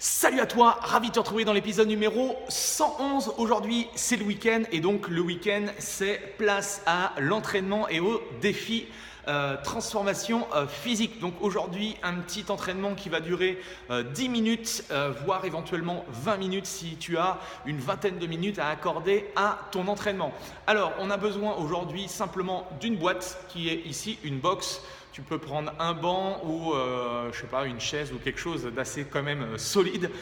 Salut à toi, ravi de te retrouver dans l'épisode numéro 111. Aujourd'hui, c'est le week-end et donc le week-end, c'est place à l'entraînement et au défi transformation physique. Donc aujourd'hui, un petit entraînement qui va durer 10 minutes, voire éventuellement 20 minutes si tu as une vingtaine de minutes à accorder à ton entraînement. Alors, on a besoin aujourd'hui simplement d'une boîte qui est ici, une box. Tu peux prendre un banc ou je sais pas, une chaise ou quelque chose d'assez quand même solide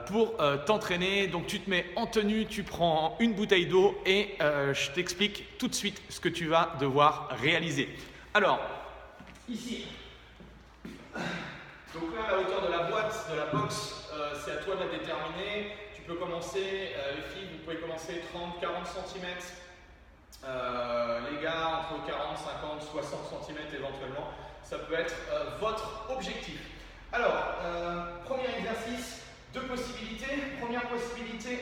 pour t'entraîner. Donc tu te mets en tenue, tu prends une bouteille d'eau et je t'explique tout de suite ce que tu vas devoir réaliser. Alors, ici, donc là, la hauteur de la boîte, de la box, c'est à toi de la déterminer. Tu peux commencer, les filles, vous pouvez commencer 30-40 cm. Les gars, entre 40, 50, 60 cm éventuellement, ça peut être votre objectif. Alors, premier exercice, deux possibilités. Première possibilité,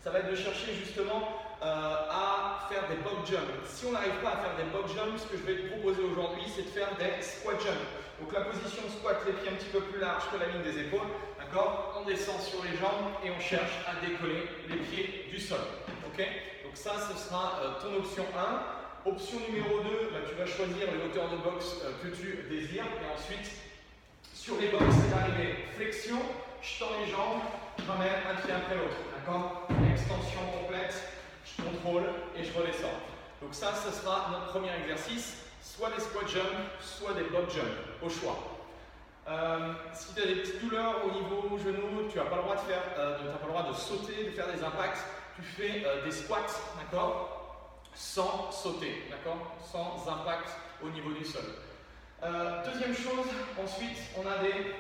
ça va être de chercher justement à faire des box jumps. Si on n'arrive pas à faire des box jumps, ce que je vais te proposer aujourd'hui, c'est de faire des squat jumps. Donc la position de squat, les pieds un petit peu plus larges que la ligne des épaules, d'accord? On descend sur les jambes et on cherche à décoller les pieds du sol. Ok? Donc ça, ce sera ton option 1. Option numéro 2, tu vas choisir les hauteurs de boxe que tu désires. Et ensuite, sur les box, c'est d'arriver flexion, je tends les jambes, je ramène un pied après l'autre. D'accord? Extension complète, je contrôle et je redescends. Donc ça, ce sera notre premier exercice. Soit des squat jumps, soit des box jumps, au choix. Si tu as des petites douleurs au niveau genou, tu n'as pas le droit de faire, t'as pas le droit de sauter, de faire des impacts. Tu fais des squats, d'accord, sans sauter, d'accord, sans impact au niveau du sol. Deuxième chose, ensuite, on a des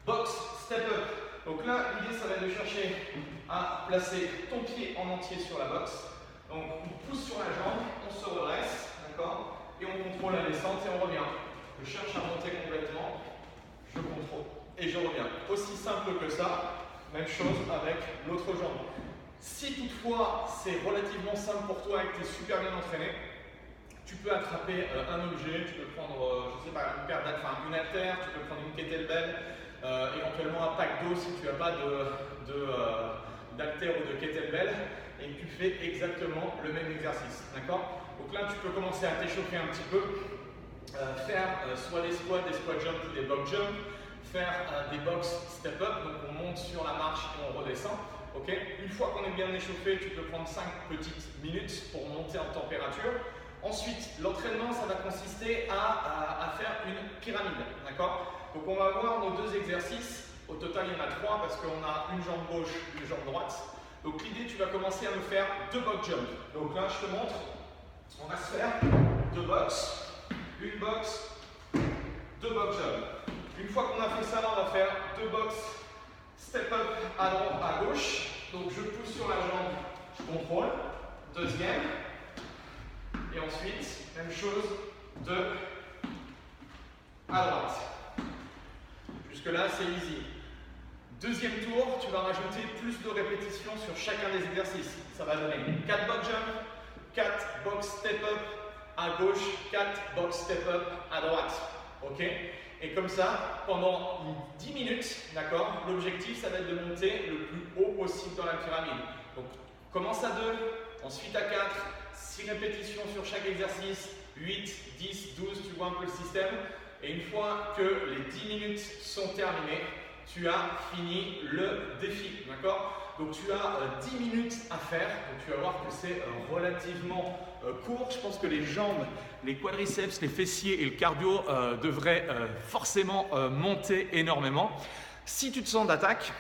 box step up. Donc là, l'idée, ça va être de chercher à placer ton pied en entier sur la box. Donc, on pousse sur la jambe, on se redresse, d'accord, et on contrôle la descente et on revient. Je cherche à monter complètement, je contrôle et je reviens. Aussi simple que ça, même chose avec l'autre jambe. Si toutefois c'est relativement simple pour toi et que tu es super bien entraîné, tu peux attraper un objet, tu peux prendre je sais pas, une haltère, tu peux prendre une kettlebell, éventuellement un pack d'eau si tu n'as pas d'haltère ou de kettlebell, et tu fais exactement le même exercice. D'accord? Donc là tu peux commencer à t'échauffer un petit peu, faire soit des squats jumps ou des box jumps, faire des box step up, donc on monte sur la marche et on redescend. Okay. Une fois qu'on est bien échauffé, tu peux prendre 5 petites minutes pour monter en température. Ensuite, l'entraînement, ça va consister à faire une pyramide. D'accord? Donc on va voir nos deux exercices. Au total, il y en a 3 parce qu'on a une jambe gauche, une jambe droite. Donc l'idée, tu vas commencer à me faire 2 box jumps. Donc là, je te montre. On va se faire 2 box, une box, 2 box jumps. Une fois qu'on a fait ça, on va faire 2 box step up à droite, à gauche. Donc je pousse sur la jambe, je contrôle. Deuxième. Et ensuite, même chose, 2 à droite. Jusque là, c'est easy. Deuxième tour, tu vas rajouter plus de répétitions sur chacun des exercices. Ça va donner 4 box jump, 4 box step up à gauche, 4 box step up à droite. Ok? Et comme ça, pendant 10 minutes, d'accord, l'objectif, ça va être de monter le plus haut possible dans la pyramide. Donc, commence à 2, ensuite à 4, 6 répétitions sur chaque exercice, 8, 10, 12, tu vois un peu le système. Et une fois que les 10 minutes sont terminées, tu as fini le défi, d'accord? Donc tu as 10 minutes à faire, donc tu vas voir que c'est relativement court. Je pense que les jambes, les quadriceps, les fessiers et le cardio devraient forcément monter énormément. Si tu te sens d'attaque,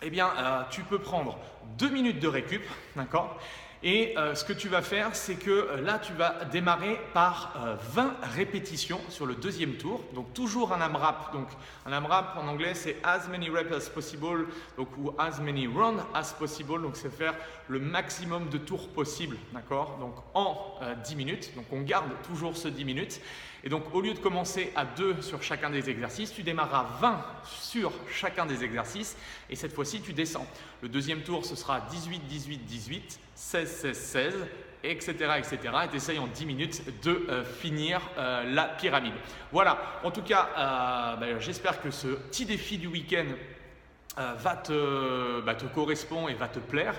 eh bien tu peux prendre 2 minutes de récup, d'accord? Et ce que tu vas faire, c'est que là, tu vas démarrer par 20 répétitions sur le deuxième tour. Donc, toujours un AMRAP. Donc, un AMRAP en anglais, c'est as many reps as possible, donc, ou as many rounds as possible. Donc, c'est faire le maximum de tours possible, d'accord? Donc, en 10 minutes. Donc, on garde toujours ce 10 minutes. Et donc, au lieu de commencer à 2 sur chacun des exercices, tu démarres à 20 sur chacun des exercices. Et cette fois-ci, tu descends. Le deuxième tour, ce sera 18, 18, 18, 16, 16, 16. etc. etc. Et tu essayes en 10 minutes de finir la pyramide. Voilà, en tout cas, j'espère que ce petit défi du week-end te correspond et va te plaire.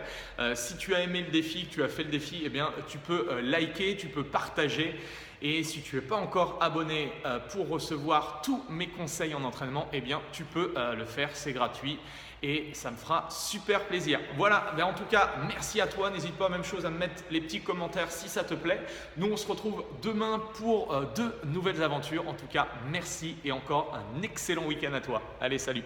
Si tu as aimé le défi, que tu as fait le défi, eh bien, tu peux liker, tu peux partager. Et si tu n'es pas encore abonné pour recevoir tous mes conseils en entraînement, eh bien, tu peux le faire, c'est gratuit et ça me fera super plaisir. Voilà, en tout cas, merci à toi. N'hésite pas, même chose, à me mettre les petits commentaires si ça te plaît. Nous, on se retrouve demain pour de nouvelles aventures. En tout cas, merci et encore un excellent week-end à toi. Allez, salut!